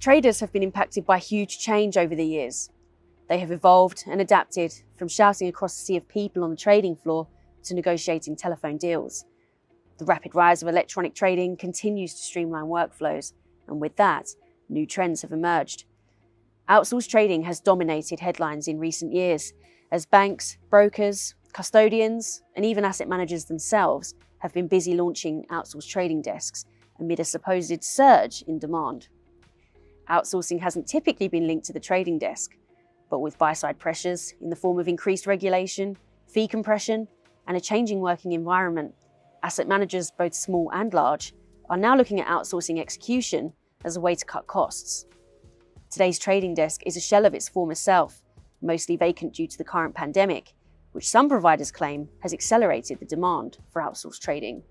Traders have been impacted by huge change over the years. They have evolved and adapted from shouting across a sea of people on the trading floor to negotiating telephone deals. The rapid rise of electronic trading continues to streamline workflows, and with that, new trends have emerged. Outsourced trading has dominated headlines in recent years, as banks, brokers, custodians, and even asset managers themselves have been busy launching outsourced trading desks amid a supposed surge in demand. Outsourcing hasn't typically been linked to the trading desk, but with buy-side pressures in the form of increased regulation, fee compression, and a changing working environment, asset managers, both small and large, are now looking at outsourcing execution as a way to cut costs. Today's trading desk is a shell of its former self, mostly vacant due to the current pandemic, which some providers claim has accelerated the demand for outsourced trading.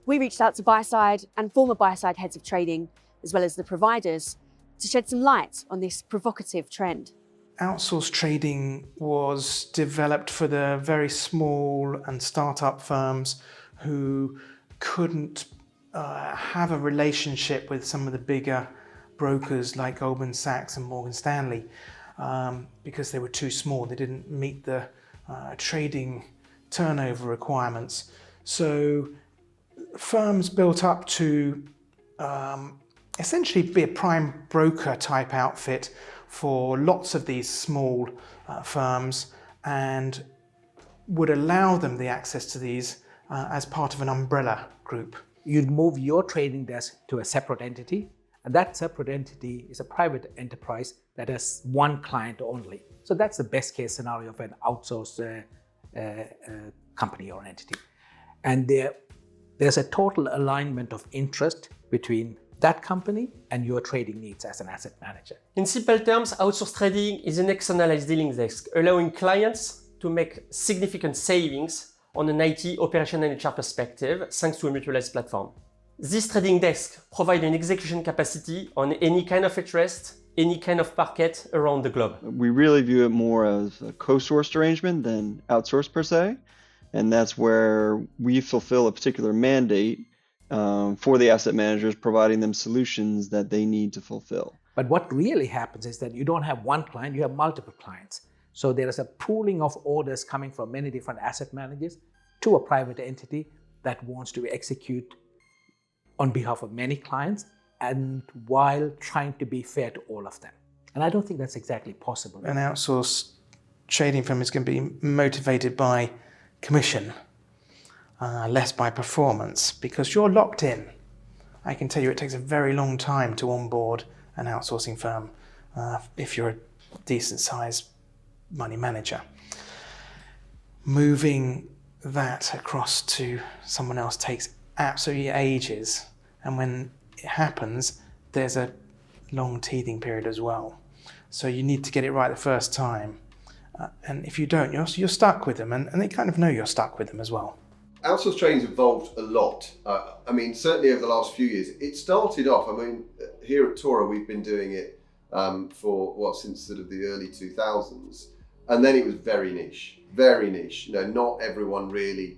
We reached out to buy-side and former buy-side heads of trading, as well as the providers, to shed some light on this provocative trend. Outsourced trading was developed for the very small and startup firms who couldn't have a relationship with some of the bigger brokers like Goldman Sachs and Morgan Stanley because they were too small. They didn't meet the trading turnover requirements. So firms built up to essentially be a prime broker type outfit for lots of these small firms and would allow them the access to these as part of an umbrella group. You'd move your trading desk to a separate entity, and that separate entity is a private enterprise that has one client only. So that's the best case scenario of an outsourced company or entity. And there's a total alignment of interest between that company and your trading needs as an asset manager. In simple terms, outsourced trading is an externalized dealing desk, allowing clients to make significant savings on an IT operation and HR perspective, thanks to a mutualized platform. This trading desk provides an execution capacity on any kind of interest, any kind of market around the globe. We really view it more as a co-sourced arrangement than outsourced per se, and that's where we fulfill a particular mandate for the asset managers, providing them solutions that they need to fulfill. But what really happens is that you don't have one client, you have multiple clients. So there is a pooling of orders coming from many different asset managers to a private entity that wants to execute on behalf of many clients and while trying to be fair to all of them. And I don't think that's exactly possible. An outsourced trading firm is going to be motivated by commission, less by performance, because you're locked in. I can tell you it takes a very long time to onboard an outsourcing firm if you're a decent sized money manager. Moving that across to someone else takes absolutely ages, and when it happens, there's a long teething period as well. So you need to get it right the first time, and if you don't, you're stuck with them, and they kind of know you're stuck with them as well. Outsourced trading's evolved a lot. I mean, certainly over the last few years. It started off, I mean, here at Tora, we've been doing it since sort of the early 2000s. And then it was very niche, very niche. You know, not everyone really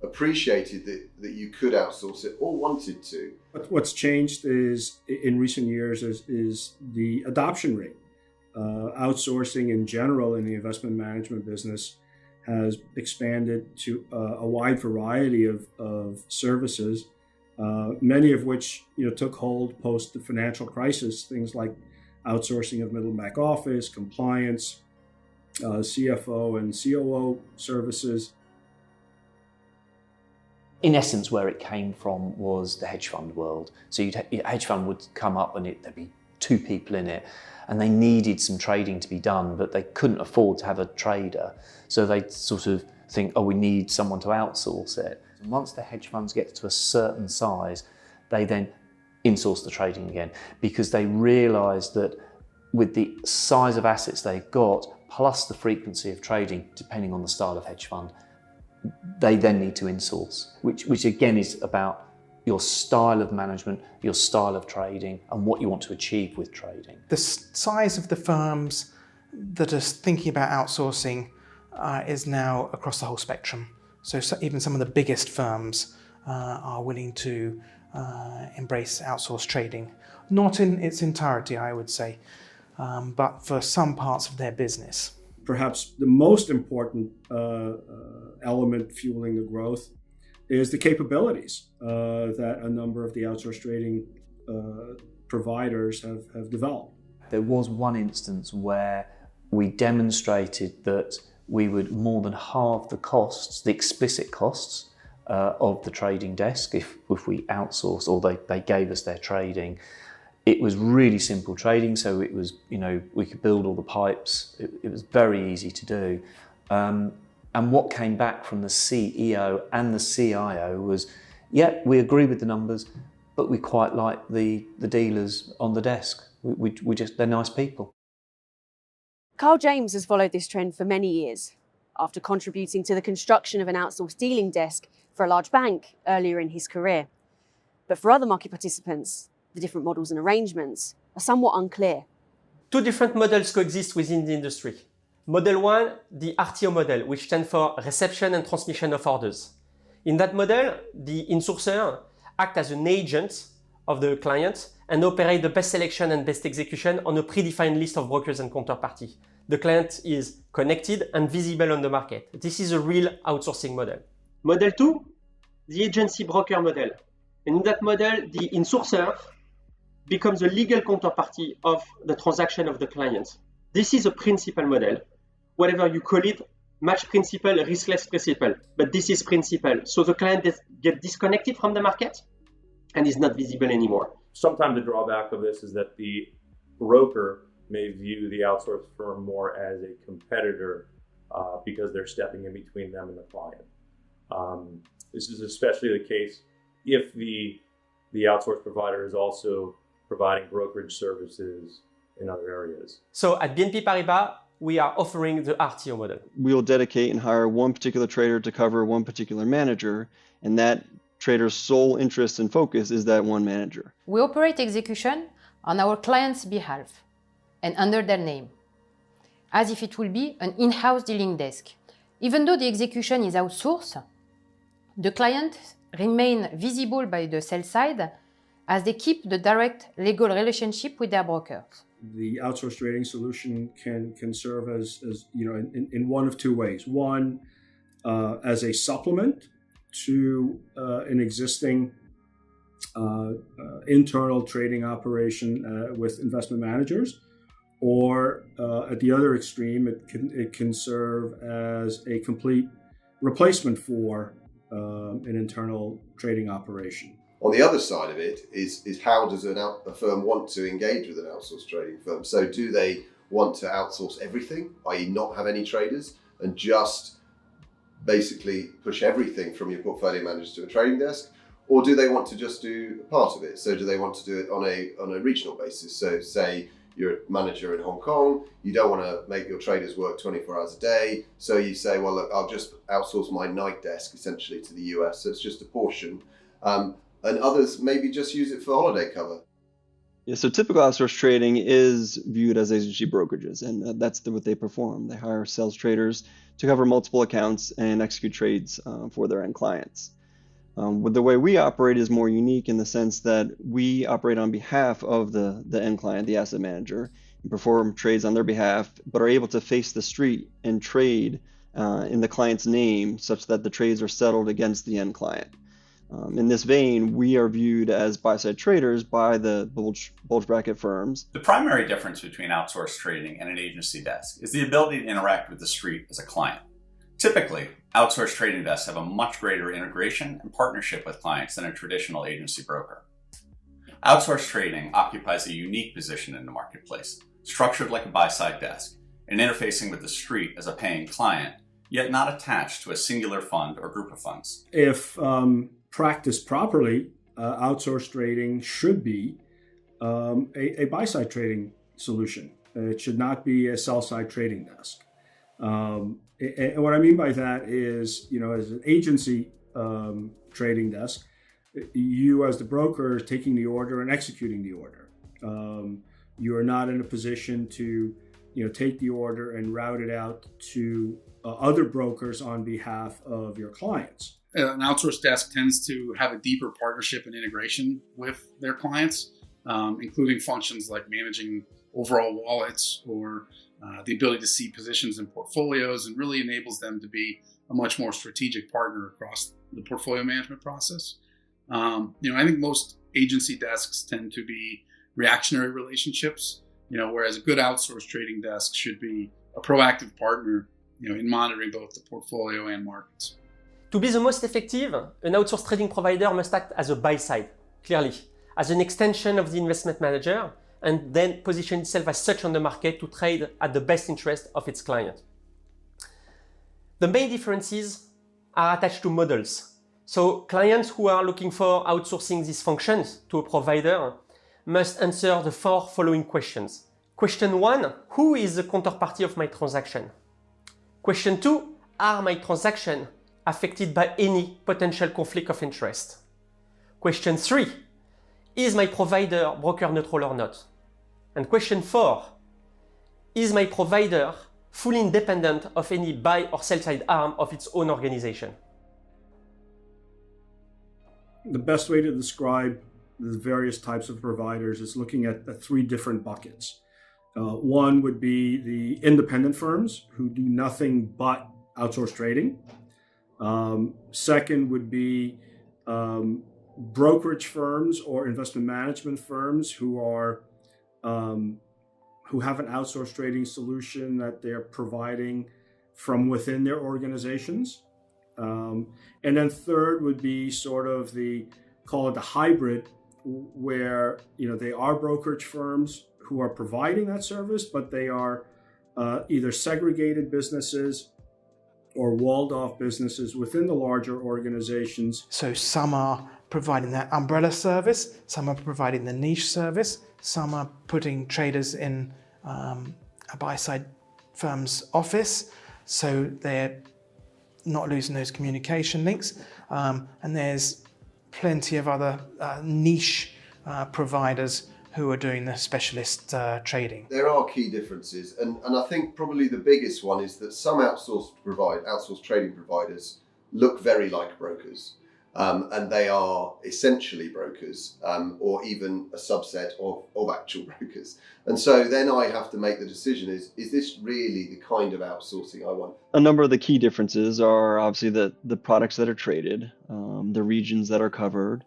appreciated that you could outsource it or wanted to. What's changed is in recent years is the adoption rate. Outsourcing in general in the investment management business has expanded to a wide variety of services, many of which took hold post the financial crisis. Things like outsourcing of middle and back office, compliance, CFO and COO services. In essence, where it came from was the hedge fund world. So a hedge fund would come up and there'd be two people in it, and they needed some trading to be done, but they couldn't afford to have a trader. So they'd sort of think, oh, we need someone to outsource it. And once the hedge funds get to a certain size, they then insource the trading again, because they realised that with the size of assets they've got, plus the frequency of trading, depending on the style of hedge fund, they then need to insource, which again is about your style of management, your style of trading, and what you want to achieve with trading. The size of the firms that are thinking about outsourcing is now across the whole spectrum. So even some of the biggest firms are willing to embrace outsourced trading. Not in its entirety, I would say, but for some parts of their business. Perhaps the most important element fueling the growth is the capabilities that a number of the outsourced trading providers have developed. There was one instance where we demonstrated that we would more than halve the costs, the explicit costs of the trading desk if we outsourced or they gave us their trading. It was really simple trading, so it was, we could build all the pipes. It was very easy to do. And what came back from the CEO and the CIO was, yeah, we agree with the numbers, but we quite like the dealers on the desk. They're nice people. Carl James has followed this trend for many years, after contributing to the construction of an outsourced dealing desk for a large bank earlier in his career. But for other market participants, the different models and arrangements are somewhat unclear. Two different models coexist within the industry. Model 1, the RTO model, which stands for Reception and Transmission of Orders. In that model, the insourcer acts as an agent of the client and operate the best selection and best execution on a predefined list of brokers and counterparty. The client is connected and visible on the market. This is a real outsourcing model. Model 2, the agency broker model. And in that model, the insourcer becomes a legal counterparty of the transaction of the client. This is a principal model. Whatever you call it, match principle, riskless principle, but this is principle. So the client gets disconnected from the market and is not visible anymore. Sometimes the drawback of this is that the broker may view the outsourced firm more as a competitor because they're stepping in between them and the client. This is especially the case if the outsourced provider is also providing brokerage services in other areas. So at BNP Paribas, we are offering the RTO model. We'll dedicate and hire one particular trader to cover one particular manager, and that trader's sole interest and focus is that one manager. We operate execution on our client's behalf and under their name, as if it will be an in-house dealing desk. Even though the execution is outsourced, the clients remain visible by the sell side as they keep the direct legal relationship with their brokers. The outsourced trading solution can serve as in one of two ways. One, as a supplement to an existing internal trading operation with investment managers, or at the other extreme, it can serve as a complete replacement for an internal trading operation. On the other side of it is how does a firm want to engage with an outsourced trading firm? So do they want to outsource everything, i.e. not have any traders, and just basically push everything from your portfolio manager to a trading desk? Or do they want to just do part of it? So do they want to do it on a regional basis? So say you're a manager in Hong Kong, you don't want to make your traders work 24 hours a day. So you say, well, look, I'll just outsource my night desk essentially to the US. So it's just a portion. And others maybe just use it for holiday cover. Yeah, so typical outsourced trading is viewed as agency brokerages, and that's what they perform. They hire sales traders to cover multiple accounts and execute trades for their end clients. The way we operate is more unique in the sense that we operate on behalf of the end client, the asset manager, and perform trades on their behalf, but are able to face the street and trade in the client's name such that the trades are settled against the end client. In this vein, we are viewed as buy-side traders by the bulge bracket firms. The primary difference between outsourced trading and an agency desk is the ability to interact with the street as a client. Typically, outsourced trading desks have a much greater integration and partnership with clients than a traditional agency broker. Outsourced trading occupies a unique position in the marketplace, structured like a buy-side desk, and interfacing with the street as a paying client, yet not attached to a singular fund or group of funds. If practiced properly, outsourced trading should be a buy-side trading solution. It should not be a sell-side trading desk. And what I mean by that is, as an agency trading desk, you as the broker is taking the order and executing the order. You are not in a position to, take the order and route it out to other brokers on behalf of your clients. An outsourced desk tends to have a deeper partnership and integration with their clients. including functions like managing overall wallets or the ability to see positions in portfolios, and really enables them to be a much more strategic partner across the portfolio management process. I think most agency desks tend to be reactionary relationships, whereas a good outsourced trading desk should be a proactive partner, in monitoring both the portfolio and markets. To be the most effective, an outsourced trading provider must act as a buy side, clearly, as an extension of the investment manager, and then position itself as such on the market to trade at the best interest of its client. The main differences are attached to models. So clients who are looking for outsourcing these functions to a provider must answer the 4 following questions. Question 1, who is the counterparty of my transaction? Question 2, are my transactions affected by any potential conflict of interest? Question 3, is my provider broker neutral or not? And question 4, is my provider fully independent of any buy or sell side arm of its own organization? The best way to describe the various types of providers is looking at the 3 different buckets. One would be the independent firms who do nothing but outsource trading. Second would be brokerage firms or investment management firms who have an outsourced trading solution that they're providing from within their organizations. And then third would be sort of call it the hybrid, where they are brokerage firms who are providing that service, but they are either segregated businesses or walled off businesses within the larger organizations. So some are providing that umbrella service, some are providing the niche service, some are putting traders in a buy-side firm's office, so they're not losing those communication links. And there's plenty of other niche providers who are doing the specialist trading. There are key differences, and I think probably the biggest one is that some outsourced trading providers look very like brokers, and they are essentially brokers, or even a subset of actual brokers. And so then I have to make the decision, is this really the kind of outsourcing I want? A number of the key differences are obviously the products that are traded, the regions that are covered,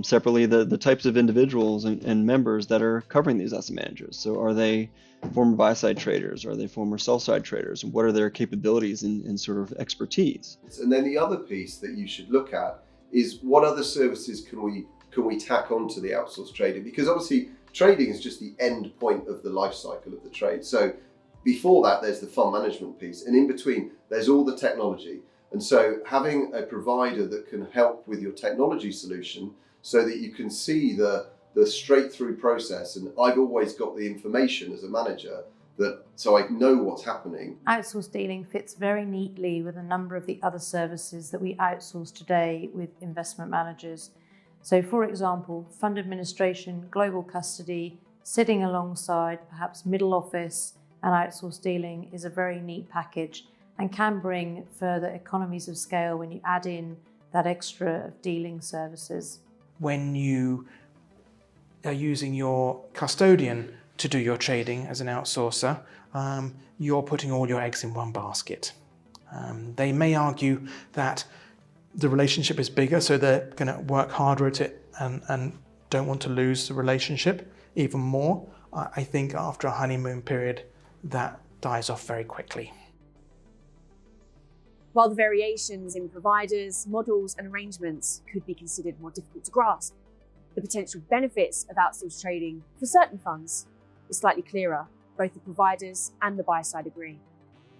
separately the types of individuals and members that are covering these asset managers. So are they former buy-side traders? Are they former sell-side traders? What are their capabilities and sort of expertise? And then the other piece that you should look at is what other services can we tack onto the outsourced trading? Because obviously trading is just the end point of the life cycle of the trade. So before that, there's the fund management piece, and in between, there's all the technology. And so having a provider that can help with your technology solution so that you can see the straight through process, and I've always got the information as a manager so I know what's happening. Outsourced dealing fits very neatly with a number of the other services that we outsource today with investment managers. So for example, fund administration, global custody, sitting alongside perhaps middle office and outsourced dealing is a very neat package, and can bring further economies of scale when you add in that extra of dealing services. When you are using your custodian to do your trading as an outsourcer, you're putting all your eggs in one basket. They may argue that the relationship is bigger, so they're going to work harder at it and don't want to lose the relationship even more. I think after a honeymoon period, that dies off very quickly. While the variations in providers, models and arrangements could be considered more difficult to grasp, the potential benefits of outsourced trading for certain funds is slightly clearer. Both the providers and the buy side agree.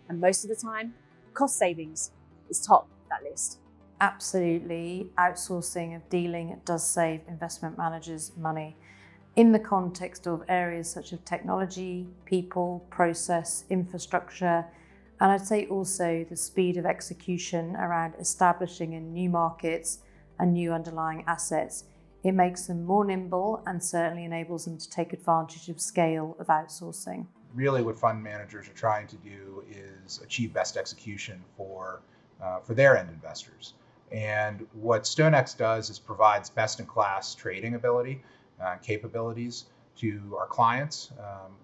And most of the time, cost savings is top of that list. Absolutely, outsourcing of dealing does save investment managers money in the context of areas such as technology, people, process, infrastructure, and I'd say also the speed of execution around establishing in new markets and new underlying assets. It makes them more nimble and certainly enables them to take advantage of scale of outsourcing. Really what fund managers are trying to do is achieve best execution for their end investors. And what StoneX does is provides best-in-class trading ability capabilities to our clients,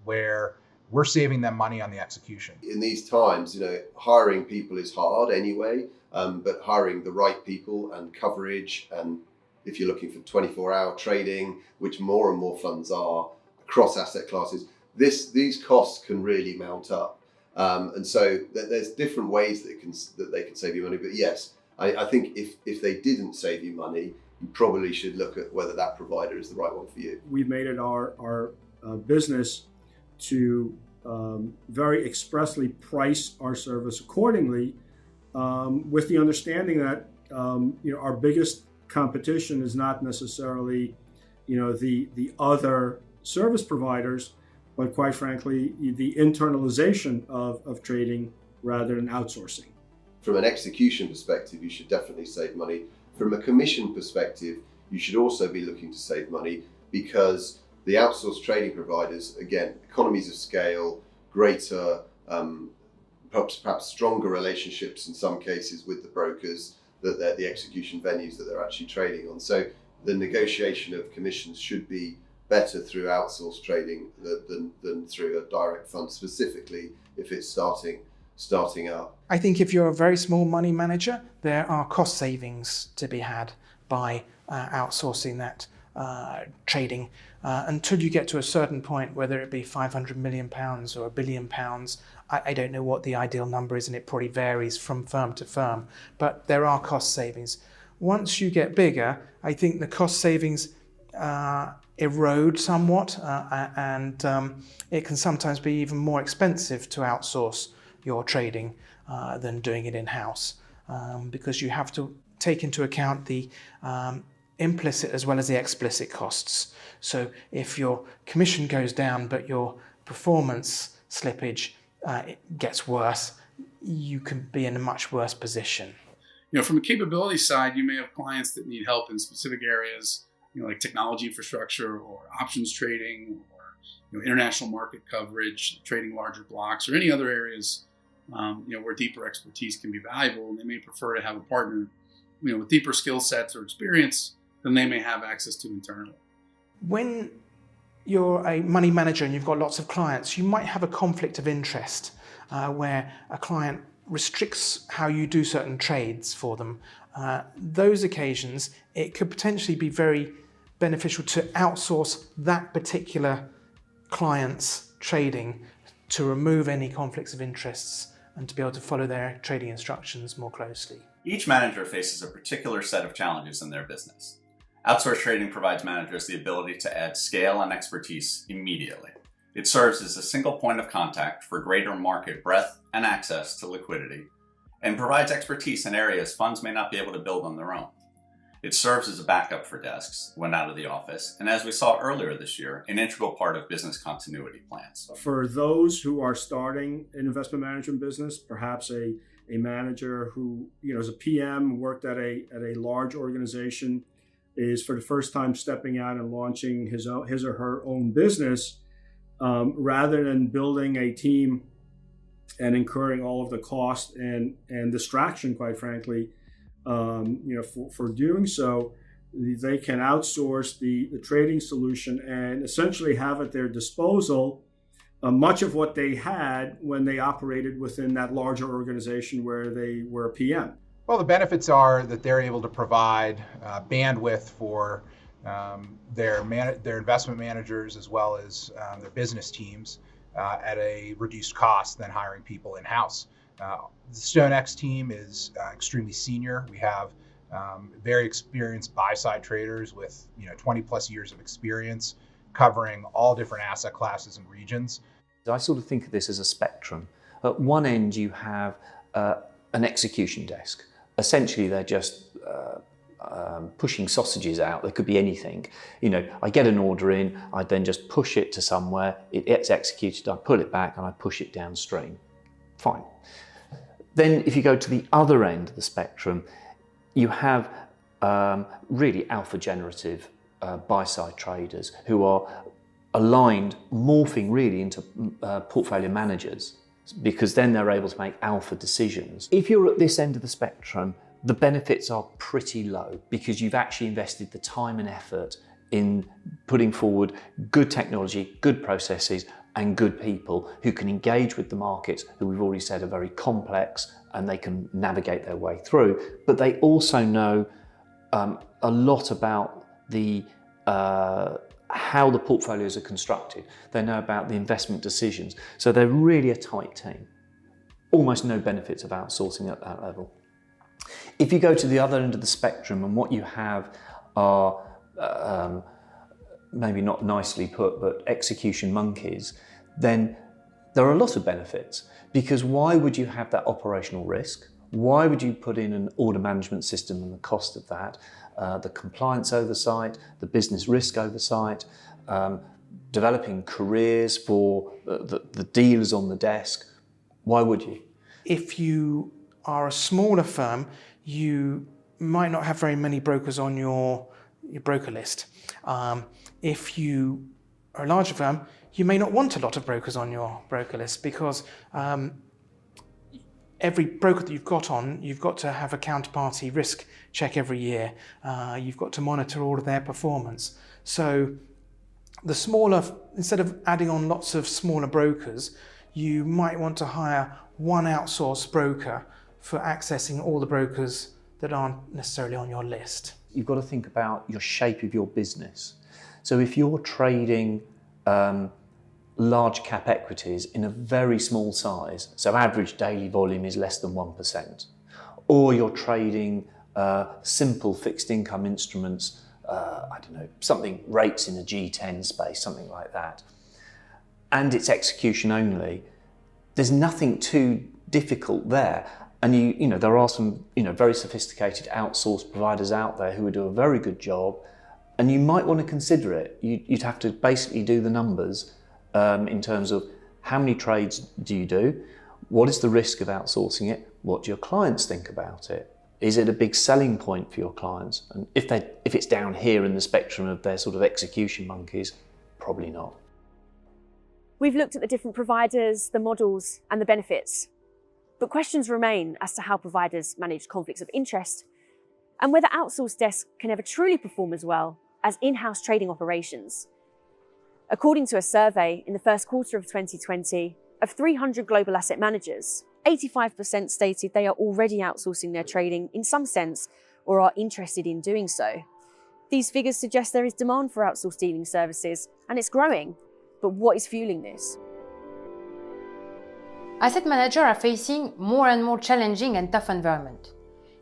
where we're saving them money on the execution. In these times, hiring people is hard anyway, but hiring the right people and coverage, and if you're looking for 24-hour trading, which more and more funds are across asset classes, these costs can really mount up. And so there's different ways that they can save you money. But yes, I think if they didn't save you money, you probably should look at whether that provider is the right one for you. We've made it our business to very expressly price our service accordingly, with the understanding that our biggest competition is not necessarily the other service providers, but quite frankly the internalization of trading rather than outsourcing. From an execution perspective, you should definitely save money. From a commission perspective, you should also be looking to save money, because the outsourced trading providers, again, economies of scale, greater, perhaps stronger relationships in some cases with the brokers, that they're the execution venues that they're actually trading on. So the negotiation of commissions should be better through outsourced trading than through a direct fund, specifically if it's starting up. I think if you're a very small money manager, there are cost savings to be had by outsourcing that trading. Until you get to a certain point, whether it be £500 million or £1 billion, I don't know what the ideal number is, and it probably varies from firm to firm, but there are cost savings. Once you get bigger, I think the cost savings erode somewhat, and it can sometimes be even more expensive to outsource your trading than doing it in-house, because you have to take into account the implicit as well as the explicit costs. So if your commission goes down but your performance slippage gets worse, you can be in a much worse position. From a capability side, you may have clients that need help in specific areas, like technology infrastructure or options trading, or international market coverage, trading larger blocks, or any other areas where deeper expertise can be valuable, and they may prefer to have a partner with deeper skill sets or experience than they may have access to internally. When you're a money manager and you've got lots of clients, you might have a conflict of interest where a client restricts how you do certain trades for them. Those occasions, it could potentially be very beneficial to outsource that particular client's trading to remove any conflicts of interests and to be able to follow their trading instructions more closely. Each manager faces a particular set of challenges in their business. Outsourced trading provides managers the ability to add scale and expertise immediately. It serves as a single point of contact for greater market breadth and access to liquidity, and provides expertise in areas funds may not be able to build on their own. It serves as a backup for desks when out of the office, and as we saw earlier this year, an integral part of business continuity plans. For those who are starting an investment management business, perhaps a manager who is a PM, worked at a large organization, is for the first time stepping out and launching his or her own business, rather than building a team and incurring all of the cost and distraction, quite frankly, for doing so, they can outsource the trading solution and essentially have at their disposal much of what they had when they operated within that larger organization where they were a PM. Well, the benefits are that they're able to provide bandwidth for their investment managers as well as their business teams at a reduced cost than hiring people in-house. The StoneX team is extremely senior. We have very experienced buy-side traders with 20 plus years of experience covering all different asset classes and regions. I sort of think of this as a spectrum. At one end you have an execution desk. Essentially they're just pushing sausages out. There could be anything. I get an order in, I then just push it to somewhere, it gets executed, I pull it back and I push it downstream. Fine. Then if you go to the other end of the spectrum, you have really alpha generative buy-side traders who are aligned, morphing really into portfolio managers, because then they're able to make alpha decisions. If you're at this end of the spectrum, the benefits are pretty low because you've actually invested the time and effort in putting forward good technology, good processes, and good people who can engage with the markets, who we've already said are very complex and they can navigate their way through. But they also know a lot about the how the portfolios are constructed. They know about the investment decisions. So they're really a tight team. Almost no benefits of outsourcing at that level. If you go to the other end of the spectrum and what you have are, maybe not nicely put, but execution monkeys, then there are a lot of benefits, because why would you have that operational risk? Why would you put in an order management system and the cost of that, the compliance oversight, the business risk oversight, developing careers for the dealers on the desk? Why would you? If you are a smaller firm, you might not have very many brokers on your broker list. If you are a larger firm, you may not want a lot of brokers on your broker list, because every broker that you've got on, you've got to have a counterparty risk check every year. You've got to monitor all of their performance. So the smaller, instead of adding on lots of smaller brokers, you might want to hire one outsourced broker for accessing all the brokers that aren't necessarily on your list. You've got to think about your shape of your business. So if you're trading large cap equities in a very small size, so average daily volume is less than 1%, or you're trading simple fixed income instruments, I don't know, something rates in a G10 space, something like that, and it's execution only, there's nothing too difficult there. And you know, there are some very sophisticated outsourced providers out there who would do a very good job, and you might want to consider it. You'd have to basically do the numbers in terms of how many trades do you do, what is the risk of outsourcing it, what do your clients think about it, is it a big selling point for your clients, and if it's down here in the spectrum of their sort of execution monkeys, probably not. We've looked at the different providers, the models, and the benefits. But questions remain as to how providers manage conflicts of interest, and whether outsourced desks can ever truly perform as well as in-house trading operations. According to a survey in the first quarter of 2020 of 300 global asset managers, 85% stated they are already outsourcing their trading in some sense or are interested in doing so. These figures suggest there is demand for outsourced dealing services, and it's growing. But what is fueling this? Asset managers are facing more and more challenging and tough environment.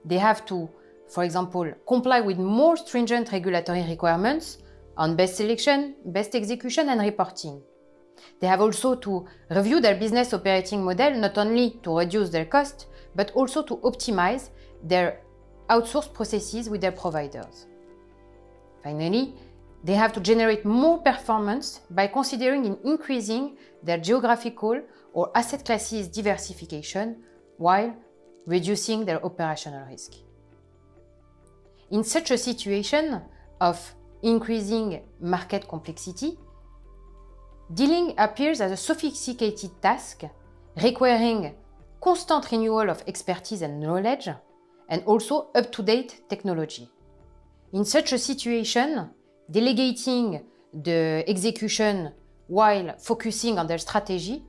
They have to, for example, comply with more stringent regulatory requirements on best selection, best execution, and reporting. They have also to review their business operating model, not only to reduce their cost, but also to optimize their outsourced processes with their providers. Finally, they have to generate more performance by considering in increasing their geographical or asset classes diversification while reducing their operational risk. In such a situation of increasing market complexity, dealing appears as a sophisticated task requiring constant renewal of expertise and knowledge, and also up-to-date technology. In such a situation, delegating the execution while focusing on their strategy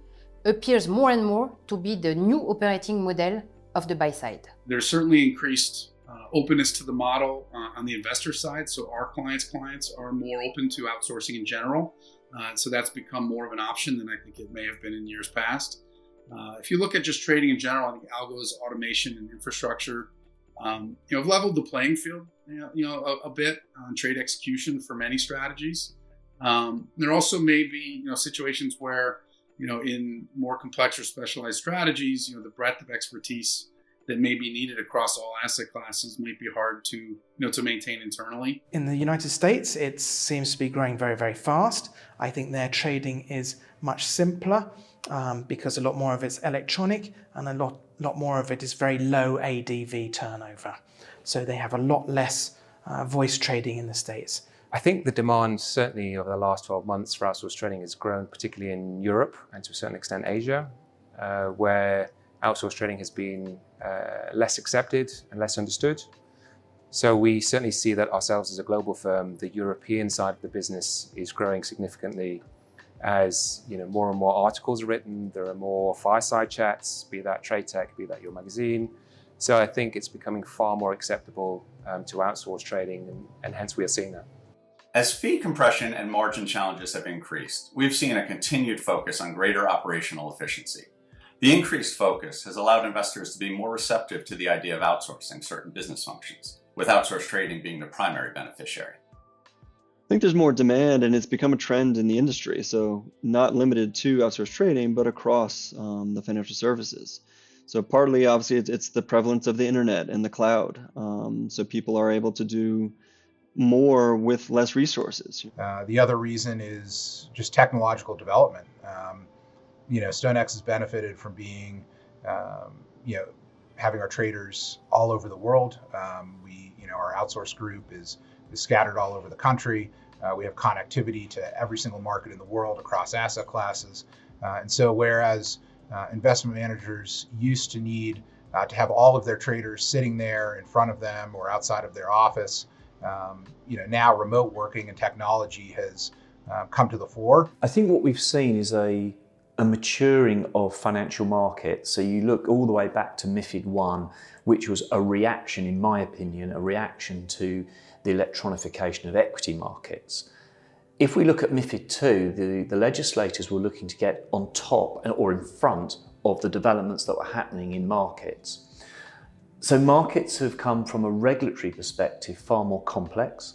appears more and more to be the new operating model of the buy side. There's certainly increased openness to the model on the investor side. So our clients are more open to outsourcing in general. So that's become more of an option than I think it may have been in years past. If you look at just trading in general, I think algos, automation, and infrastructure have leveled the playing field a bit on trade execution for many strategies. There also may be situations where in more complex or specialized strategies, the breadth of expertise that may be needed across all asset classes might be hard to maintain internally. In the United States, it seems to be growing very, very fast. I think their trading is much simpler because a lot more of it's electronic and a lot more of it is very low ADV turnover. So they have a lot less voice trading in the States. I think the demand certainly over the last 12 months for outsourced trading has grown, particularly in Europe and to a certain extent Asia, where outsourced trading has been less accepted and less understood. So we certainly see that ourselves as a global firm, the European side of the business is growing significantly as more and more articles are written, there are more fireside chats, be that trade tech, be that your magazine. So I think it's becoming far more acceptable to outsource trading, and hence we are seeing that. As fee compression and margin challenges have increased, we've seen a continued focus on greater operational efficiency. The increased focus has allowed investors to be more receptive to the idea of outsourcing certain business functions, with outsourced trading being the primary beneficiary. I think there's more demand, and it's become a trend in the industry. So not limited to outsourced trading, but across the financial services. So partly, obviously, it's the prevalence of the internet and the cloud. So people are able to do more with less resources. The other reason is just technological development. StoneX has benefited from being, having our traders all over the world. Our outsourced group is scattered all over the country. We have connectivity to every single market in the world across asset classes. And so whereas investment managers used to need to have all of their traders sitting there in front of them or outside of their office, now remote working and technology has come to the fore. I think what we've seen is a maturing of financial markets. So you look all the way back to MiFID I, which was a reaction, in my opinion, a reaction to the electronification of equity markets. If we look at MiFID II, the legislators were looking to get on top or in front of the developments that were happening in markets. So markets have come from a regulatory perspective far more complex.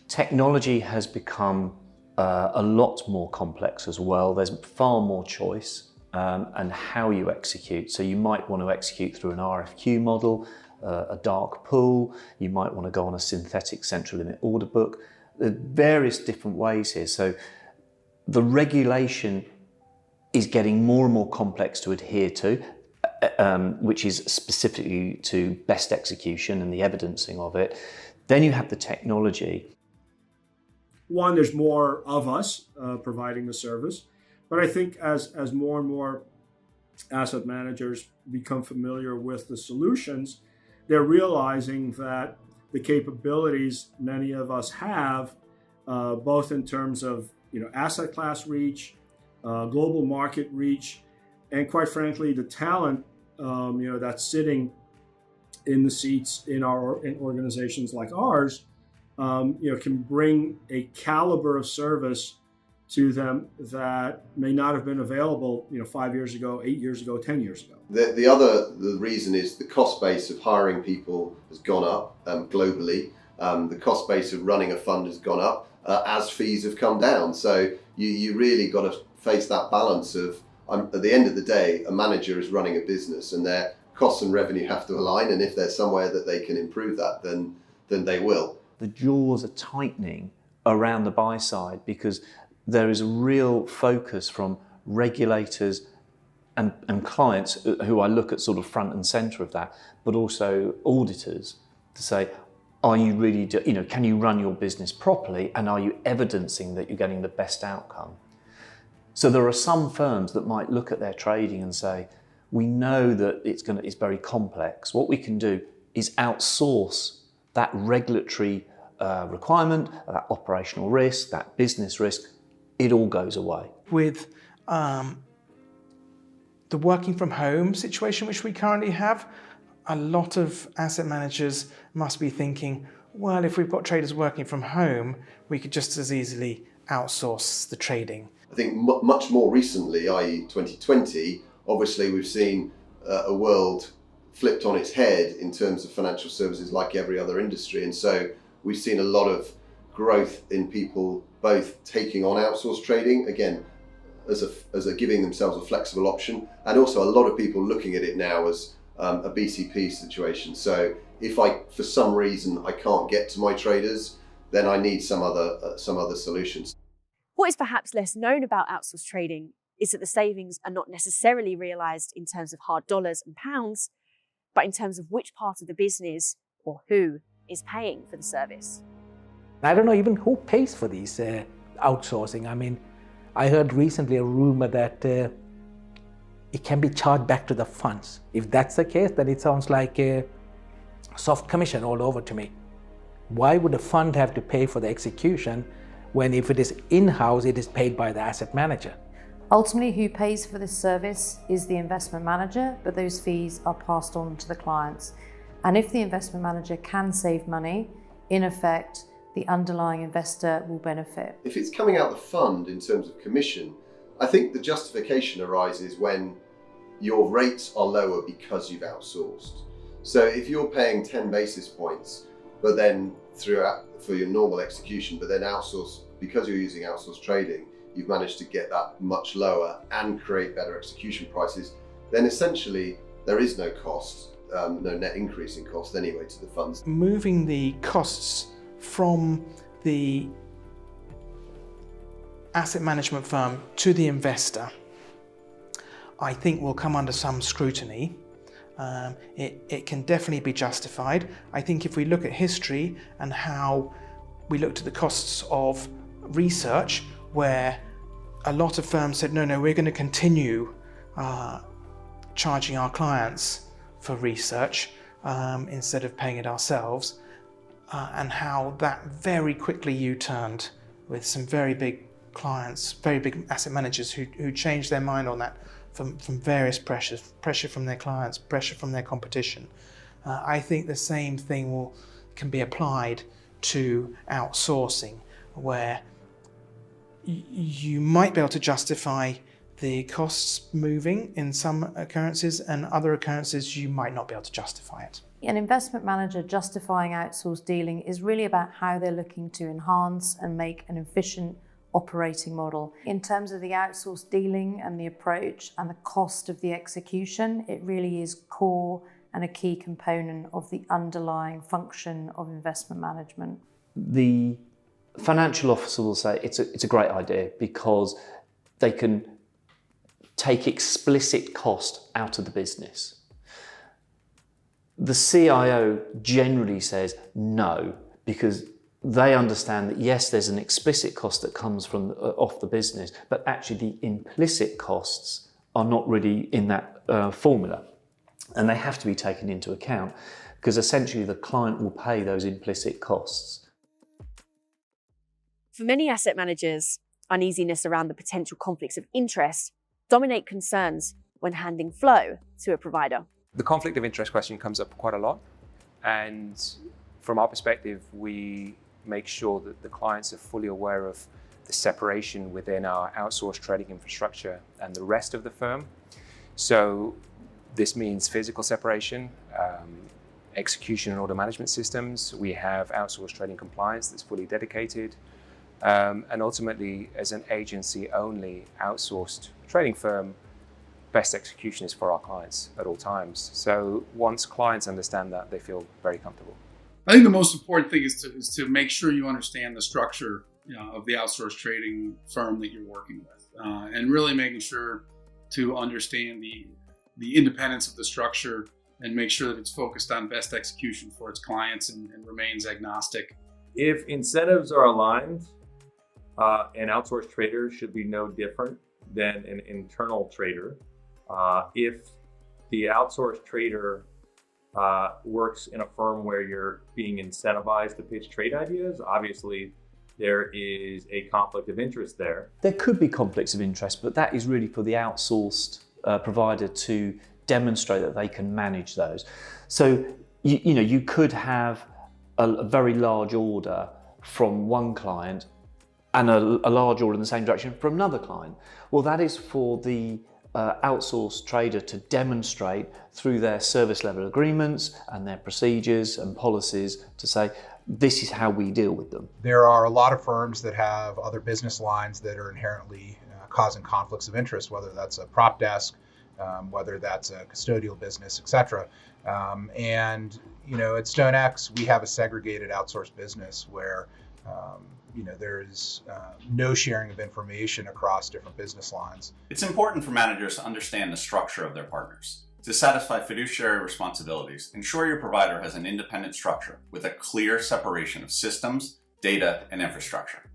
Technology has become a lot more complex as well. There's far more choice and how you execute. So you might want to execute through an RFQ model, a dark pool. You might want to go on a synthetic central limit order book. There are various different ways here. So the regulation is getting more and more complex to adhere to, which is specifically to best execution and the evidencing of it. Then you have the technology. One, there's more of us providing the service, but I think as more and more asset managers become familiar with the solutions, they're realizing that the capabilities many of us have, both in terms of asset class reach, global market reach, and quite frankly, the talent that's sitting in the seats in organizations like ours, can bring a caliber of service to them that may not have been available, 5 years ago, 8 years ago, 10 years ago. The reason is the cost base of hiring people has gone up globally. The cost base of running a fund has gone up as fees have come down. So you really got to face that balance of, at the end of the day, a manager is running a business and their costs and revenue have to align. And if there's somewhere that they can improve that, then they will. The jaws are tightening around the buy side because there is a real focus from regulators and clients who I look at sort of front and center of that, but also auditors to say, are you really, can you run your business properly and are you evidencing that you're getting the best outcome? So there are some firms that might look at their trading and say, we know that it's very complex. What we can do is outsource that regulatory requirement, that operational risk, that business risk, it all goes away. With the working from home situation which we currently have, a lot of asset managers must be thinking, well, if we've got traders working from home, we could just as easily outsource the trading. I think much more recently, i.e. 2020, obviously we've seen a world flipped on its head in terms of financial services like every other industry. And so we've seen a lot of growth in people both taking on outsourced trading, again, as a giving themselves a flexible option, and also a lot of people looking at it now as a BCP situation. So if for some reason I can't get to my traders, then I need some other solutions. What is perhaps less known about outsourced trading is that the savings are not necessarily realised in terms of hard dollars and pounds, but in terms of which part of the business or who is paying for the service. I don't know even who pays for these outsourcing. I mean, I heard recently a rumor that it can be charged back to the funds. If that's the case, then it sounds like soft commission all over to me. Why would a fund have to pay for the execution when if it is in-house, it is paid by the asset manager? Ultimately, who pays for this service is the investment manager, but those fees are passed on to the clients. And if the investment manager can save money, in effect, the underlying investor will benefit. If it's coming out the fund in terms of commission, I think the justification arises when your rates are lower because you've outsourced. So if you're paying 10 basis points, but then for your normal execution, but then outsource, because you're using outsourced trading, you've managed to get that much lower and create better execution prices, then essentially there is no cost, no net increase in cost anyway to the funds. Moving the costs from the asset management firm to the investor, I think will come under some scrutiny. It can definitely be justified. I think if we look at history and how we looked at the costs of research, where a lot of firms said, no, we're going to continue charging our clients for research instead of paying it ourselves, and how that very quickly U-turned with some very big clients, very big asset managers who changed their mind on that from various pressures, pressure from their clients, pressure from their competition. I think the same thing can be applied to outsourcing, where you might be able to justify the costs moving in some occurrences, and other occurrences you might not be able to justify it. An investment manager justifying outsourced dealing is really about how they're looking to enhance and make an efficient operating model. In terms of the outsourced dealing and the approach and the cost of the execution, it really is core and a key component of the underlying function of investment management. The financial officer will say it's a great idea because they can take explicit cost out of the business. The CIO generally says no, because they understand that yes, there's an explicit cost that comes from off the business, but actually the implicit costs are not really in that formula, and they have to be taken into account because essentially the client will pay those implicit costs. For many asset managers, uneasiness around the potential conflicts of interest dominate concerns when handing flow to a provider. The conflict of interest question comes up quite a lot, and from our perspective, we make sure that the clients are fully aware of the separation within our outsourced trading infrastructure and the rest of the firm. So this means physical separation, execution and order management systems. We have outsourced trading compliance that's fully dedicated. And ultimately, as an agency-only outsourced trading firm, best execution is for our clients at all times. So once clients understand that, they feel very comfortable. I think the most important thing is to make sure you understand the structure of the outsourced trading firm that you're working with, and really making sure to understand the independence of the structure and make sure that it's focused on best execution for its clients and remains agnostic. If incentives are aligned, an outsourced trader should be no different than an internal trader. If the outsourced trader works in a firm where you're being incentivized to pitch trade ideas, obviously there is a conflict of interest there. There could be conflicts of interest, but that is really for the outsourced provider to demonstrate that they can manage those. So you could have a very large order from one client and a large order in the same direction from another client. Well, that is for the outsourced trader to demonstrate through their service level agreements and their procedures and policies to say, this is how we deal with them. There are a lot of firms that have other business lines that are inherently causing conflicts of interest, whether that's a prop desk, whether that's a custodial business, etc. And at StoneX, we have a segregated outsourced business where there is no sharing of information across different business lines. It's important for managers to understand the structure of their partners. To satisfy fiduciary responsibilities, ensure your provider has an independent structure with a clear separation of systems, data, and infrastructure.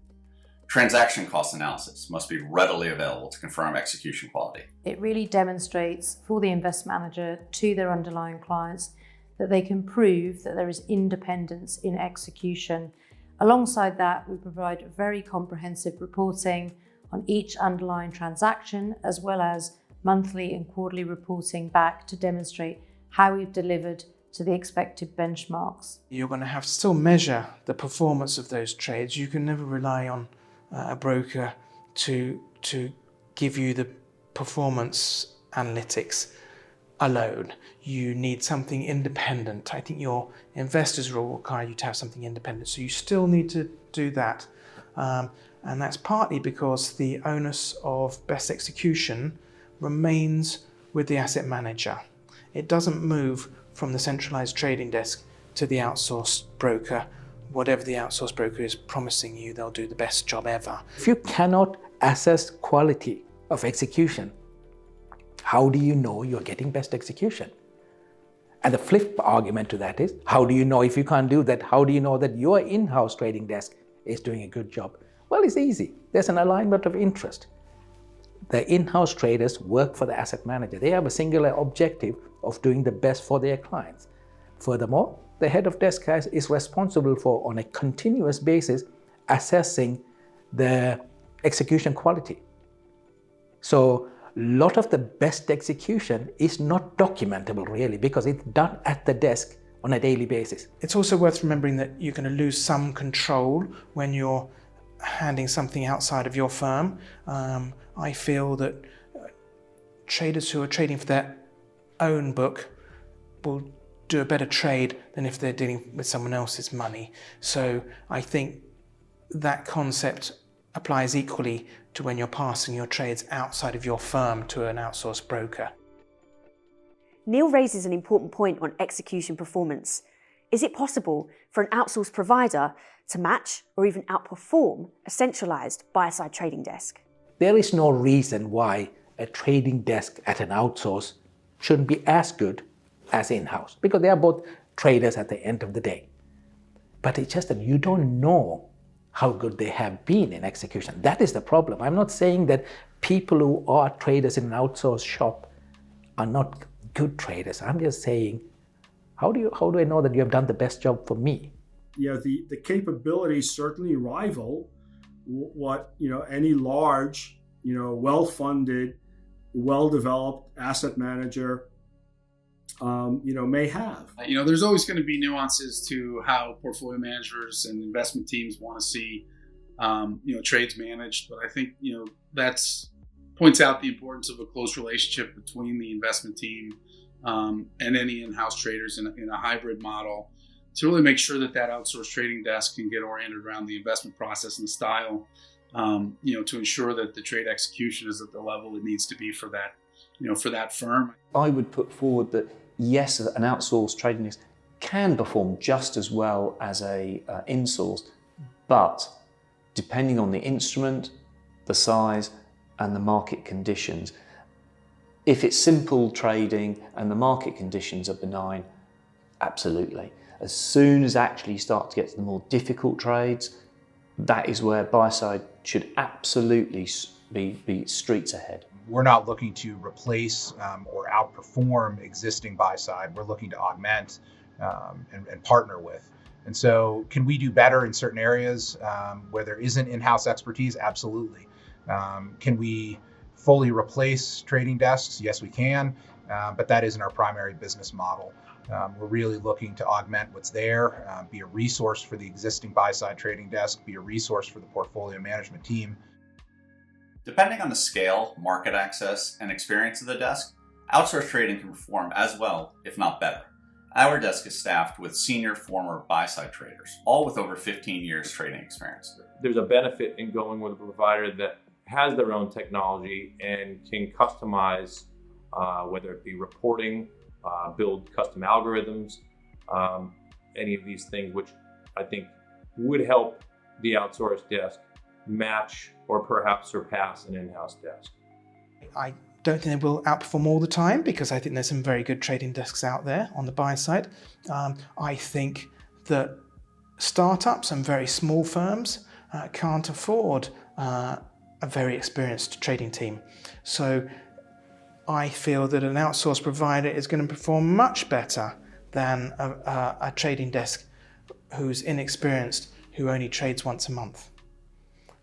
Transaction cost analysis must be readily available to confirm execution quality. It really demonstrates for the investment manager to their underlying clients that they can prove that there is independence in execution. Alongside that, we provide very comprehensive reporting on each underlying transaction, as well as monthly and quarterly reporting back to demonstrate how we've delivered to the expected benchmarks. You're going to have to still measure the performance of those trades. You can never rely on a broker to give you the performance analytics alone. You need something independent. I think your investors will require you to have something independent, so you still need to do that. And that's partly because the onus of best execution remains with the asset manager. It doesn't move from the centralized trading desk to the outsourced broker. Whatever the outsourced broker is promising you, they'll do the best job ever. If you cannot assess quality of execution, how do you know you're getting best execution? And the flip argument to that is, how do you know, if you can't do that, how do you know that your in-house trading desk is doing a good job? Well, it's easy. There's an alignment of interest. The in-house traders work for the asset manager. They have a singular objective of doing the best for their clients. Furthermore, the head of desk is responsible for, on a continuous basis, assessing the execution quality. So a lot of the best execution is not documentable really, because it's done at the desk on a daily basis. It's also worth remembering that you're going to lose some control when you're handing something outside of your firm. I feel that traders who are trading for their own book will do a better trade than if they're dealing with someone else's money. So I think that concept applies equally to when you're passing your trades outside of your firm to an outsourced broker. Neil raises an important point on execution performance. Is it possible for an outsourced provider to match or even outperform a centralized buy-side trading desk? There is no reason why a trading desk at an outsource shouldn't be as good as in-house, because they are both traders at the end of the day. But it's just that you don't know how good they have been in execution. That is the problem. I'm not saying that people who are traders in an outsourced shop are not good traders. I'm just saying, how do I know that you have done the best job for me? Yeah, the capabilities certainly rival what any large, well-funded, well-developed asset manager may have. There's always going to be nuances to how portfolio managers and investment teams want to see, trades managed. But I think, that's points out the importance of a close relationship between the investment team and any in-house traders in a hybrid model to really make sure that outsourced trading desk can get oriented around the investment process and the style, to ensure that the trade execution is at the level it needs to be for that firm. I would put forward that yes, an outsourced trading desk can perform just as well as a in-sourced, but depending on the instrument, the size, and the market conditions. If it's simple trading and the market conditions are benign, absolutely. As soon as actually you start to get to the more difficult trades, that is where buy-side should absolutely be streets ahead. We're not looking to replace or outperform existing buy-side. We're looking to augment and partner with. And so can we do better in certain areas where there isn't in-house expertise? Absolutely. Can we fully replace trading desks? Yes, we can, but that isn't our primary business model. We're really looking to augment what's there, be a resource for the existing buy-side trading desk, be a resource for the portfolio management team. Depending on the scale, market access, and experience of the desk, outsourced trading can perform as well, if not better. Our desk is staffed with senior former buy-side traders, all with over 15 years trading experience. There's a benefit in going with a provider that has their own technology and can customize, whether it be reporting, build custom algorithms, any of these things, which I think would help the outsourced desk match or perhaps surpass an in-house desk. I don't think they will outperform all the time, because I think there's some very good trading desks out there on the buy side. I think that startups and very small firms can't afford a very experienced trading team. So I feel that an outsourced provider is going to perform much better than a trading desk who's inexperienced, who only trades once a month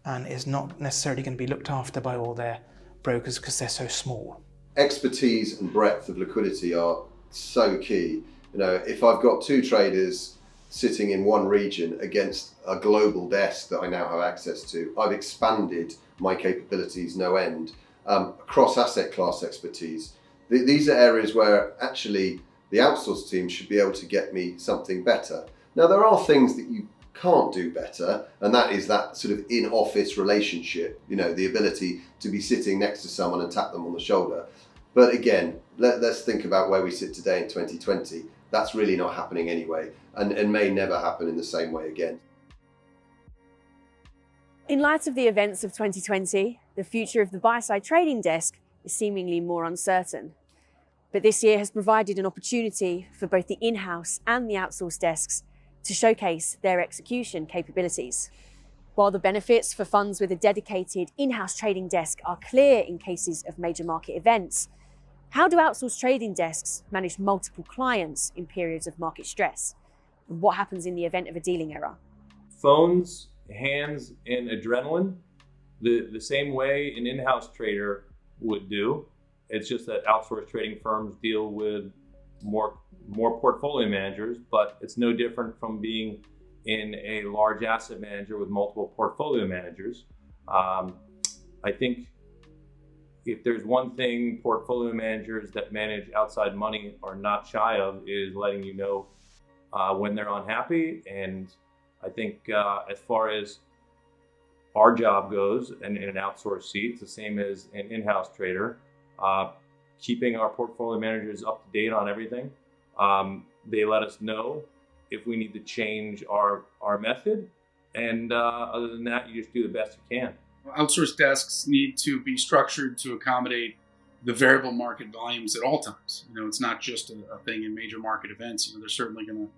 and is not necessarily going to be looked after by all their brokers because they're so small. Expertise and breadth of liquidity are so key. You know, if I've got two traders sitting in one region against a global desk that I now have access to, I've expanded my capabilities no end. Cross asset class expertise. These are areas where actually the outsourced team should be able to get me something better. Now, there are things that you can't do better, and that is that sort of in-office relationship, you know, the ability to be sitting next to someone and tap them on the shoulder. But again, let's think about where we sit today in 2020. That's really not happening anyway, and may never happen in the same way again. In light of the events of 2020, the future of the buy-side trading desk is seemingly more uncertain. But this year has provided an opportunity for both the in-house and the outsourced desks to showcase their execution capabilities. While the benefits for funds with a dedicated in-house trading desk are clear in cases of major market events, how do outsourced trading desks manage multiple clients in periods of market stress? And what happens in the event of a dealing error? Phones, hands, and adrenaline, the same way an in-house trader would do. It's just that outsourced trading firms deal with more portfolio managers, but it's no different from being in a large asset manager with multiple portfolio managers. I think if there's one thing portfolio managers that manage outside money are not shy of, is letting you know when they're unhappy. And I think as far as our job goes, and in an outsourced seat, it's the same as an in-house trader, keeping our portfolio managers up to date on everything. They let us know if we need to change our method. And other than that, you just do the best you can. Outsourced desks need to be structured to accommodate the variable market volumes at all times. You know, it's not just a thing in major market events. You know, they're certainly going to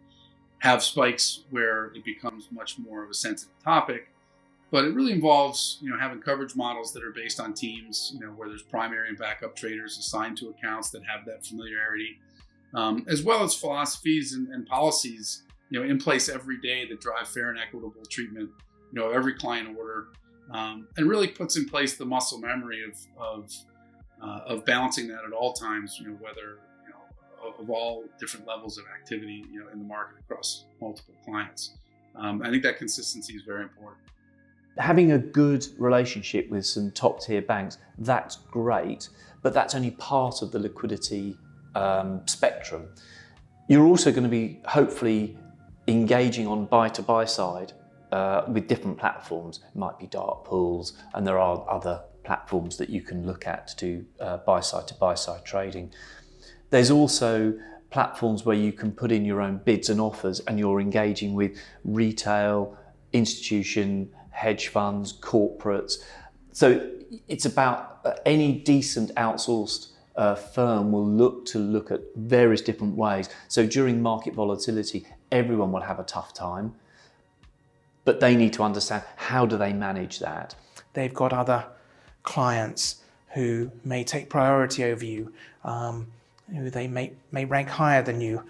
have spikes where it becomes much more of a sensitive topic. But it really involves, you know, having coverage models that are based on teams, you know, where there's primary and backup traders assigned to accounts that have that familiarity, as well as philosophies and policies, you know, in place every day that drive fair and equitable treatment, you know, every client order, and really puts in place the muscle memory of balancing that at all times, you know, whether, you know, of all different levels of activity, you know, in the market across multiple clients. I think that consistency is very important. Having a good relationship with some top tier banks, that's great, but that's only part of the liquidity spectrum. You're also going to be hopefully engaging on buy-to-buy side with different platforms. It might be dark pools, and there are other platforms that you can look at to do buy-side to buy-side trading. There's also platforms where you can put in your own bids and offers, and you're engaging with retail, institution, hedge funds, corporates. So it's about any decent outsourced firm will look at various different ways. So during market volatility, everyone will have a tough time, but they need to understand how do they manage that. They've got other clients who may take priority over you, who they may rank higher than you.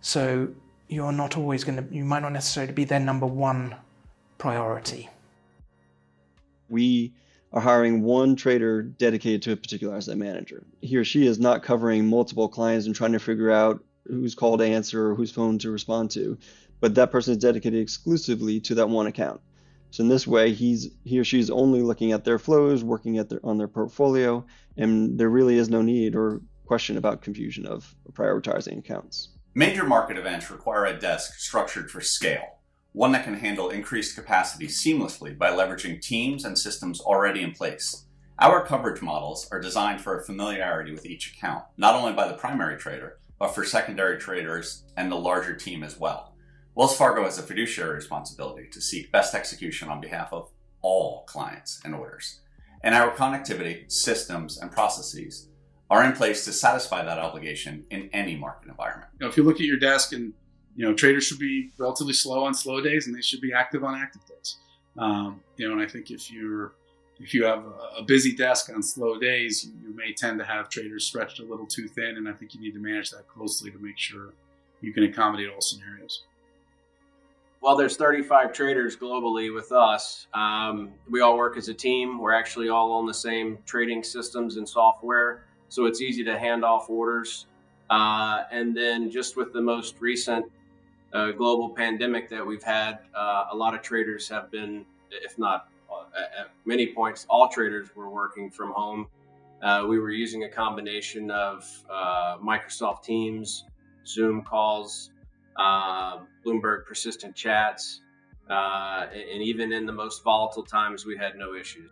So you're not always you might not necessarily be their number one priority. We are hiring one trader dedicated to a particular asset manager. He or she is not covering multiple clients and trying to figure out whose call to answer or whose phone to respond to, but that person is dedicated exclusively to that one account. So in this way, he or she is only looking at their flows, working on their portfolio, and there really is no need or question about confusion of prioritizing accounts. Major market events require a desk structured for scale, one that can handle increased capacity seamlessly by leveraging teams and systems already in place. Our coverage models are designed for a familiarity with each account, not only by the primary trader, but for secondary traders and the larger team as well. Wells Fargo has a fiduciary responsibility to seek best execution on behalf of all clients and orders. And our connectivity, systems, and processes are in place to satisfy that obligation in any market environment. You know, if you look at your desk, and you know, traders should be relatively slow on slow days, and they should be active on active days. You know, and I think if you're if you have a busy desk on slow days, you may tend to have traders stretched a little too thin, and I think you need to manage that closely to make sure you can accommodate all scenarios. Well, there's 35 traders globally with us. We all work as a team. We're actually all on the same trading systems and software, so it's easy to hand off orders. And then just with the most recent global pandemic that we've had, a lot of traders have been, if not at many points, all traders were working from home. We were using a combination of Microsoft Teams, Zoom calls, Bloomberg persistent chats, and even in the most volatile times, we had no issues.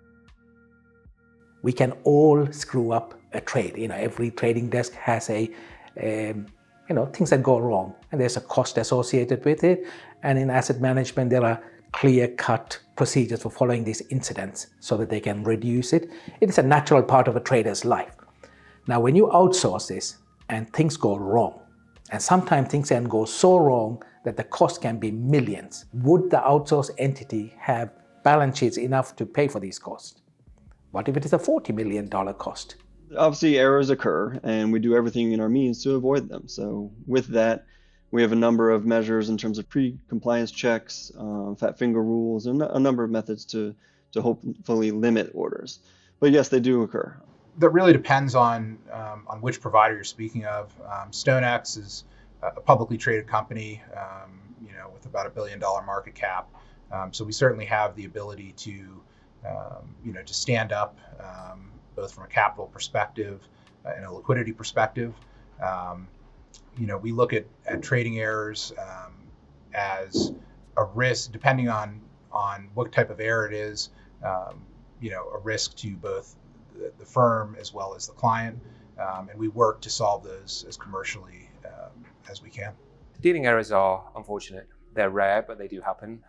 We can all screw up a trade. Every trading desk has things that go wrong, and there's a cost associated with it. And in asset management, there are clear-cut procedures for following these incidents so that they can reduce it. It is a natural part of a trader's life. Now, when you outsource this and things go wrong, and sometimes things can go so wrong that the cost can be millions, would the outsourced entity have balance sheets enough to pay for these costs? What if it is a $40 million cost? Obviously, errors occur, and we do everything in our means to avoid them. So with that, we have a number of measures in terms of pre-compliance checks, fat finger rules, and a number of methods to hopefully limit orders. But yes, they do occur. That really depends on which provider you're speaking of. StoneX is a publicly traded company, with about $1 billion market cap. So we certainly have the ability to stand up, both from a capital perspective and a liquidity perspective. We look at trading errors as a risk, depending on what type of error it is, a risk to both the firm as well as the client, and we work to solve those as commercially as we can. Dealing errors are unfortunate. They're rare, but they do happen,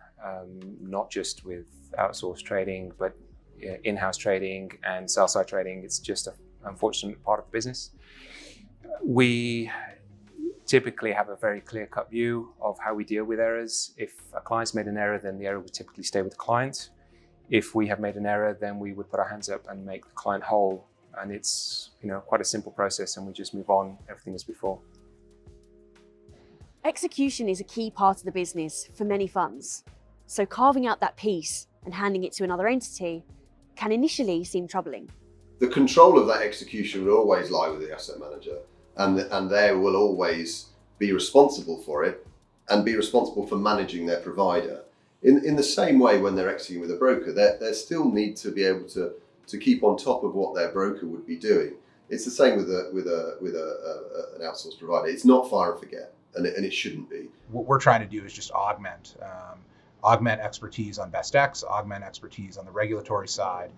not just with outsourced trading, but in-house trading and sell-side trading. It's just an unfortunate part of the business. We typically have a very clear-cut view of how we deal with errors. If a client's made an error, then the error would typically stay with the client. If we have made an error, then we would put our hands up and make the client whole. And it's quite a simple process, and we just move on, everything as before. Execution is a key part of the business for many funds. So carving out that piece and handing it to another entity can initially seem troubling. The control of that execution will always lie with the asset manager, and they will always be responsible for it and be responsible for managing their provider. In the same way, when they're executing with a broker, they still need to be able to keep on top of what their broker would be doing. It's the same with an outsourced provider. It's not fire and forget, and it shouldn't be. What we're trying to do is just augment expertise on best X, augment expertise on the regulatory side,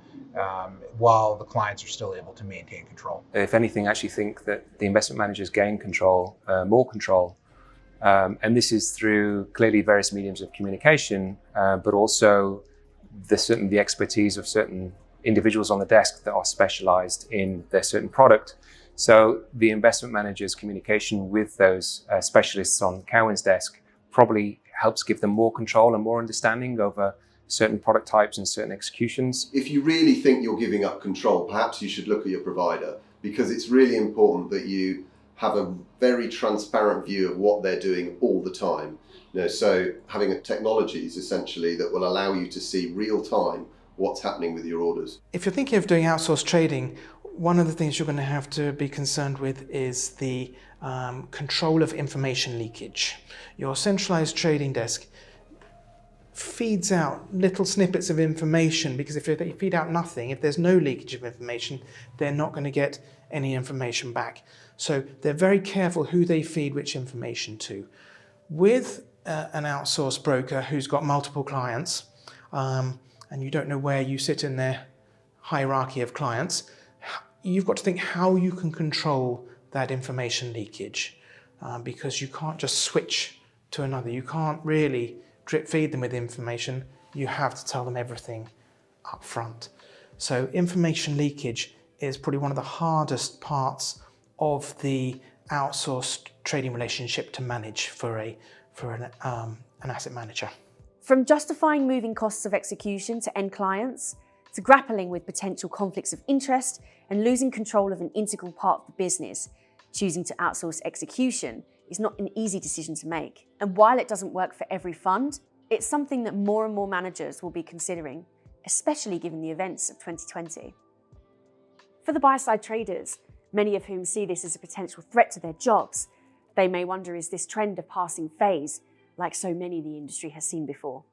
while the clients are still able to maintain control. If anything, I actually think that the investment managers gain control, more control. And this is through clearly various mediums of communication, but also the expertise of certain individuals on the desk that are specialized in their certain product. So the investment manager's communication with those specialists on Cowen's desk probably helps give them more control and more understanding over certain product types and certain executions. If you really think you're giving up control, perhaps you should look at your provider, because it's really important that you have a very transparent view of what they're doing all the time. So having technologies essentially that will allow you to see real time what's happening with your orders. If you're thinking of doing outsourced trading, one of the things you're going to have to be concerned with is the control of information leakage. Your centralized trading desk feeds out little snippets of information, because if they feed out nothing, if there's no leakage of information, they're not going to get any information back. So they're very careful who they feed which information to. With an outsourced broker who's got multiple clients, and you don't know where you sit in their hierarchy of clients, you've got to think how you can control that information leakage, because you can't just switch to another. You can't really drip feed them with information. You have to tell them everything up front. So information leakage is probably one of the hardest parts of the outsourced trading relationship to manage for an asset manager. From justifying moving costs of execution to end clients, to grappling with potential conflicts of interest and losing control of an integral part of the business. Choosing to outsource execution is not an easy decision to make. And while it doesn't work for every fund, it's something that more and more managers will be considering, especially given the events of 2020. For the buy-side traders, many of whom see this as a potential threat to their jobs, they may wonder, is this trend a passing phase, like so many the industry has seen before?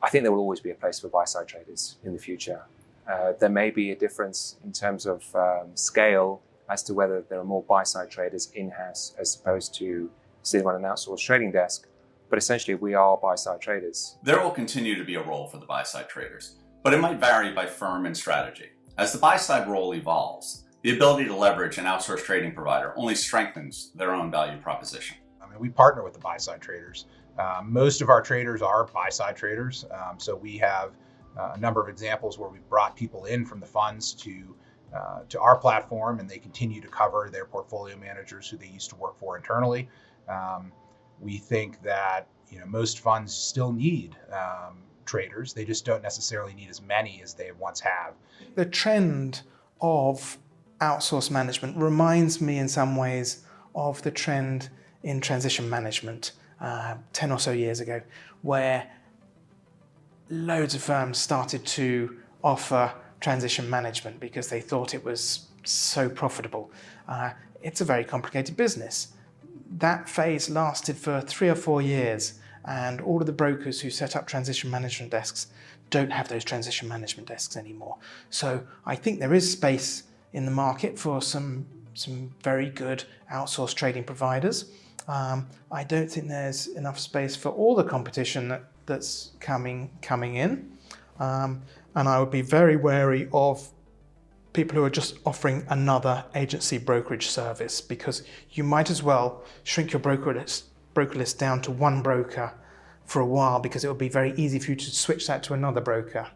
I think there will always be a place for buy-side traders in the future. There may be a difference in terms of scale as to whether there are more buy-side traders in-house as opposed to sitting on an outsourced trading desk. But essentially, we are buy-side traders. There will continue to be a role for the buy-side traders, but it might vary by firm and strategy. As the buy-side role evolves, the ability to leverage an outsourced trading provider only strengthens their own value proposition. I mean, we partner with the buy-side traders. Most of our traders are buy-side traders, so we have a number of examples where we've brought people in from the funds to our platform, and they continue to cover their portfolio managers who they used to work for internally. We think that most funds still need traders. They just don't necessarily need as many as they once have. The trend of outsourced management reminds me in some ways of the trend in transition management 10 or so years ago, where loads of firms started to offer transition management because they thought it was so profitable. It's a very complicated business. That phase lasted for 3 or 4 years, and all of the brokers who set up transition management desks don't have those transition management desks anymore. So I think there is space in the market for some very good outsourced trading providers. I don't think there's enough space for all the competition that's coming in. And I would be very wary of people who are just offering another agency brokerage service, because you might as well shrink your broker list down to one broker for a while, because it would be very easy for you to switch that to another broker.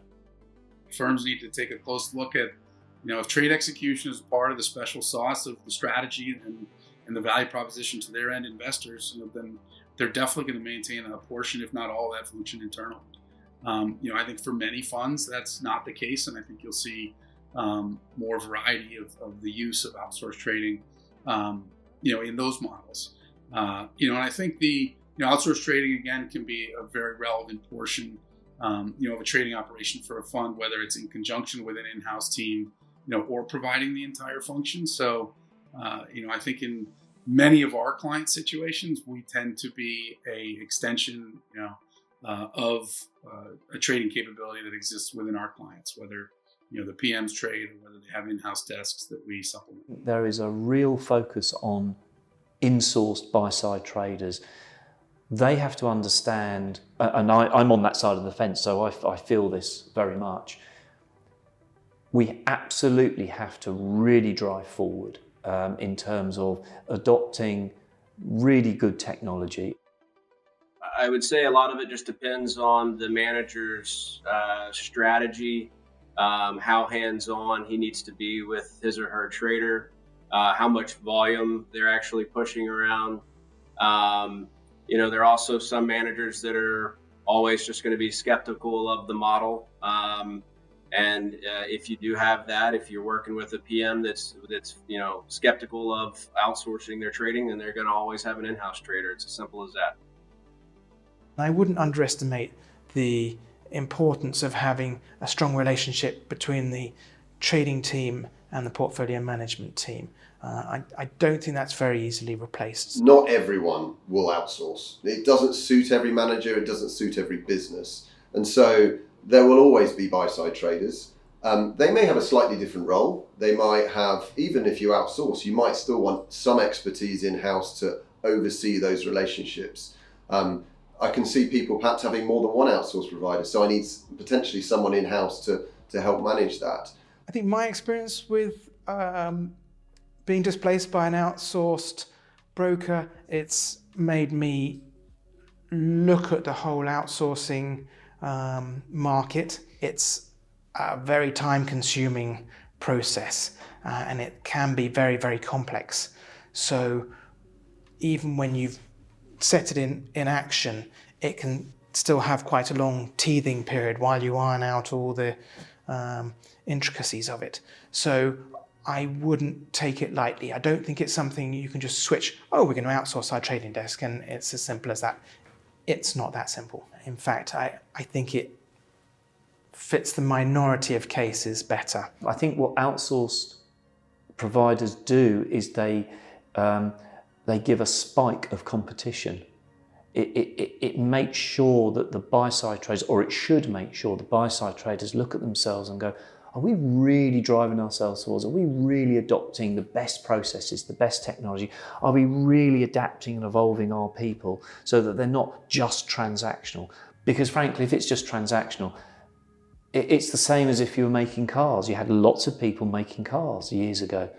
Firms need to take a close look at, if trade execution is part of the special sauce of the strategy and the value proposition to their end investors, then they're definitely going to maintain a portion, if not all, of that function internal. I think for many funds that's not the case, and I think you'll see more variety of the use of outsourced trading, in those models. And I think the outsourced trading again can be a very relevant portion, of a trading operation for a fund, whether it's in conjunction with an in-house team, or providing the entire function. So, I think in many of our client situations, we tend to be a extension, of a trading capability that exists within our clients, whether the PMs trade or whether they have in-house desks that we supplement. There is a real focus on in-sourced buy-side traders. They have to understand, and I'm on that side of the fence, so I feel this very much. We absolutely have to really drive forward in terms of adopting really good technology. I would say a lot of it just depends on the manager's strategy, how hands-on he needs to be with his or her trader, how much volume they're actually pushing around. There are also some managers that are always just going to be skeptical of the model. And if you do have that, if you're working with a PM that's skeptical of outsourcing their trading, then they're going to always have an in-house trader. It's as simple as that. I wouldn't underestimate the importance of having a strong relationship between the trading team and the portfolio management team. I don't think that's very easily replaced. Not everyone will outsource. It doesn't suit every manager, it doesn't suit every business. And so there will always be buy-side traders. They may have a slightly different role. They might have, even if you outsource, you might still want some expertise in-house to oversee those relationships. I can see people perhaps having more than one outsource provider, so I need potentially someone in-house to help manage that. I think my experience with being displaced by an outsourced broker, it's made me look at the whole outsourcing market. It's a very time-consuming process, and it can be very, very complex. So even when you've set it in action, it can still have quite a long teething period while you iron out all the intricacies of it. So I wouldn't take it lightly. I don't think it's something you can just switch, oh, we're going to outsource our trading desk, and it's as simple as that. It's not that simple. In fact, I think it fits the minority of cases better. I think what outsourced providers do is they give a spike of competition. It makes sure that the buy-side traders, or it should make sure the buy-side traders look at themselves and go, are we really driving ourselves towards, are we really adopting the best processes, the best technology? Are we really adapting and evolving our people so that they're not just transactional? Because frankly, if it's just transactional, it's the same as if you were making cars. You had lots of people making cars years ago.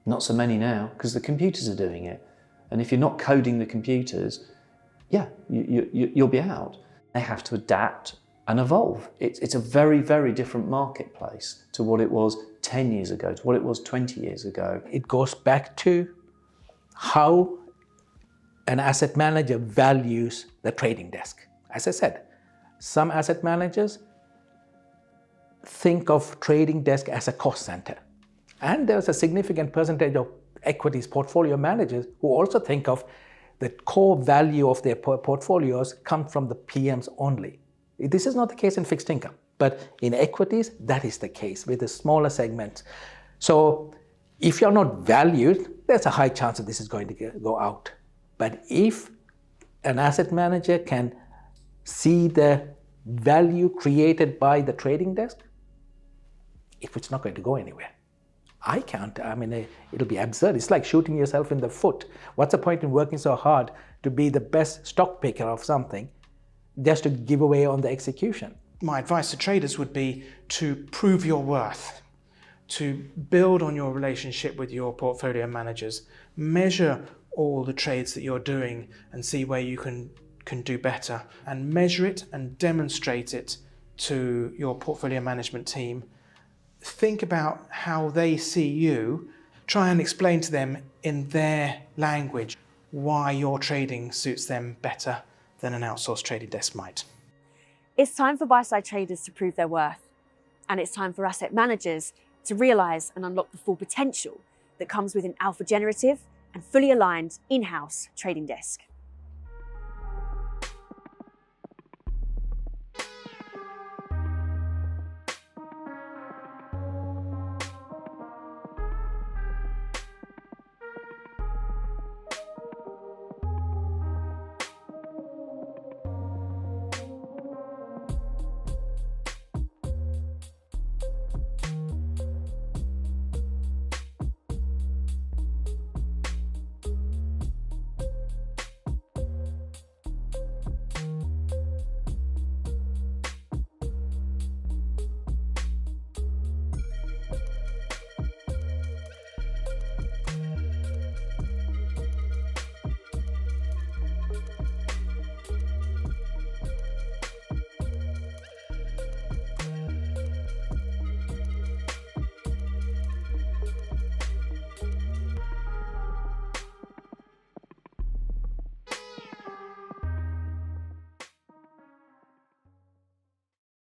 Not so many now, because the computers are doing it. And if you're not coding the computers, yeah, you'll be out. They have to adapt and evolve. It's a very, very different marketplace to what it was 10 years ago, to what it was 20 years ago. It goes back to how an asset manager values the trading desk. As I said, some asset managers think of trading desk as a cost center. And there's a significant percentage of equities portfolio managers who also think of the core value of their portfolios come from the PMs only. This is not the case in fixed income, but in equities, that is the case with the smaller segments. So if you're not valued, there's a high chance that this is going to go out. But if an asset manager can see the value created by the trading desk, it's not going to go anywhere. I can't. I mean, it'll be absurd. It's like shooting yourself in the foot. What's the point in working so hard to be the best stock picker of something just to give away on the execution? My advice to traders would be to prove your worth, to build on your relationship with your portfolio managers, measure all the trades that you're doing and see where you can do better, and measure it and demonstrate it to your portfolio management team. Think about how they see you, try and explain to them in their language why your trading suits them better than an outsourced trading desk might. It's time for buy-side traders to prove their worth, and it's time for asset managers to realise and unlock the full potential that comes with an alpha generative and fully aligned in-house trading desk.